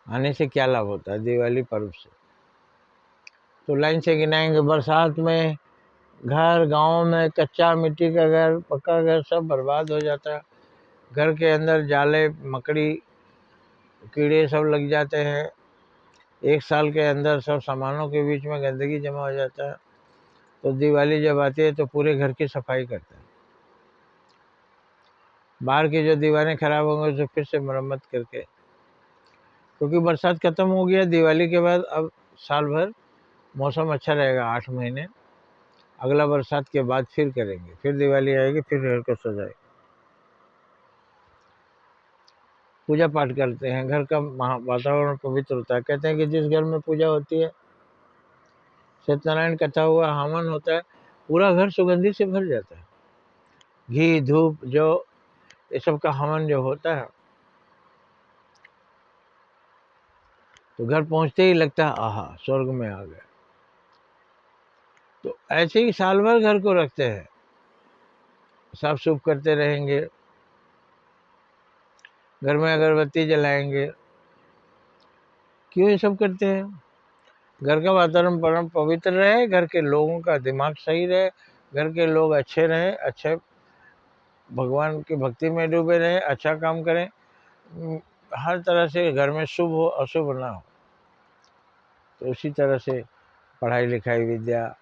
आने से क्या लाभ होता है दिवाली पर्व से? तो लाइन से गिनाएंगे। बरसात में घर, गांव में कच्चा मिट्टी का घर, पक्का घर सब बर्बाद हो जाता है। घर के अंदर जाले, मकड़ी, कीड़े सब लग जाते हैं। एक साल के अंदर सब सामानों के बीच में गंदगी जमा हो जाता है। तो दिवाली जब आती है तो पूरे घर की सफाई करते हैं। बाहर की जो दीवारें खराब होंगी उसे फिर से मरम्मत करके, क्योंकि बरसात खत्म हो गया दिवाली के बाद, अब साल भर मौसम अच्छा रहेगा, 8 महीने। अगला बरसात के बाद फिर करेंगे, फिर दिवाली आएगी, फिर घर को सजाए, पूजा पाठ करते हैं। घर का वातावरण पवित्र होता है। कहते हैं कि जिस घर में पूजा होती है, सत्यनारायण कथा हुआ, हवन होता है, पूरा घर सुगंधि से भर जाता है। घी, धूप, जो ये सब का हवन जो होता है, तो घर पहुंचते ही लगता है आहा, स्वर्ग में आ गए। तो ऐसे ही साल भर घर को रखते हैं, साफ सुफ करते रहेंगे, घर में अगरबत्ती जलाएंगे। क्यों ये सब करते हैं? घर का वातावरण परम पवित्र रहे, घर के लोगों का दिमाग सही रहे, घर के लोग अच्छे रहे, अच्छे भगवान की भक्ति में डूबे रहे, अच्छा काम करें, हर तरह से घर में शुभ हो, अशुभ ना हो। तो उसी तरह से पढ़ाई लिखाई, विद्या,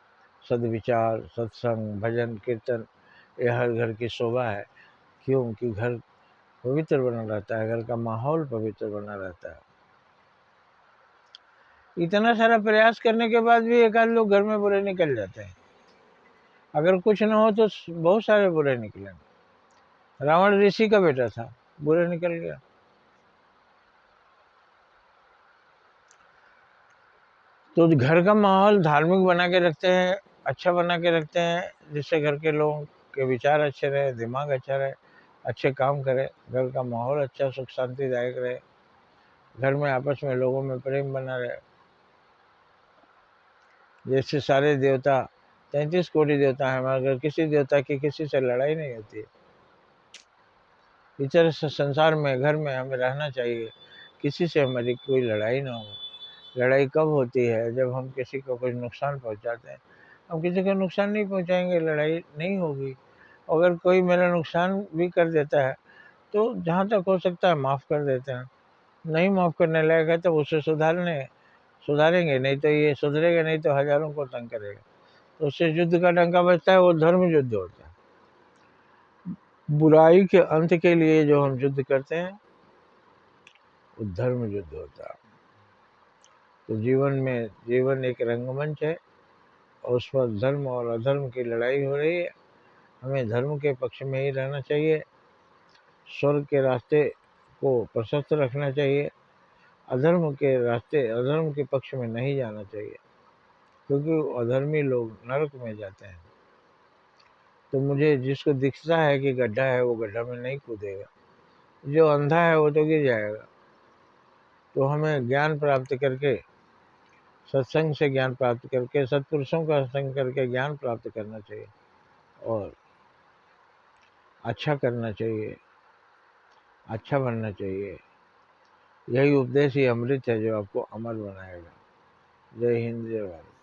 सद्विचार, सत्संग, भजन, कीर्तन, ये हर घर की शोभा है। क्यों कि घर पवित्र बना रहता है, घर का माहौल पवित्र बना रहता है। इतना सारा प्रयास करने के बाद भी एक आध लोग घर में बुरे निकल जाते हैं। अगर कुछ ना हो तो बहुत सारे बुरे निकले। रावण ऋषि का बेटा था, बुरे निकल गया। तो घर का माहौल धार्मिक बना के रखते हैं, अच्छा बना के रखते हैं, जिससे घर के लोगों के विचार अच्छे रहे, दिमाग अच्छा रहे, अच्छे काम करे, घर का माहौल अच्छा, सुख शांतिदायक रहे, घर में आपस में लोगों में प्रेम बना रहे। जैसे सारे देवता, 33 कोटि देवता है, मगर किसी देवता की किसी से लड़ाई नहीं होती है। इस तरह से संसार में, घर में हमें रहना चाहिए, किसी से हमारी कोई लड़ाई ना हो। लड़ाई कब होती है? जब हम किसी को कुछ नुकसान पहुंचाते हैं। हम किसी को नुकसान नहीं पहुंचाएंगे, लड़ाई नहीं होगी। अगर कोई मेरा नुकसान भी कर देता है तो जहाँ तक हो सकता है माफ़ कर देते हैं। नहीं माफ़ करने लायक है तो उसे सुधारेंगे, नहीं तो ये सुधरेगा नहीं तो हजारों को तंग करेगा। तो उससे युद्ध का डंका बजता है, वो धर्म युद्ध होता है। बुराई के अंत के लिए जो हम युद्ध करते हैं वो धर्म युद्ध होता है। तो जीवन एक रंगमंच है, और उस पर धर्म और अधर्म की लड़ाई हो रही है। हमें धर्म के पक्ष में ही रहना चाहिए, स्वर्ग के रास्ते को प्रशस्त रखना चाहिए, अधर्म के पक्ष में नहीं जाना चाहिए, क्योंकि अधर्मी लोग नरक में जाते हैं। तो मुझे जिसको दिखता है कि गड्ढा है, वो गड्ढा में नहीं कूदेगा, जो अंधा है वो तो गिर जाएगा। तो हमें ज्ञान प्राप्त करके, सत्संग से ज्ञान प्राप्त करके, सत्पुरुषों का संग करके ज्ञान प्राप्त करना चाहिए, और अच्छा करना चाहिए, अच्छा बनना चाहिए। यही उपदेश ही अमृत है जो आपको अमर बनाएगा। जय हिंद, जय भारत।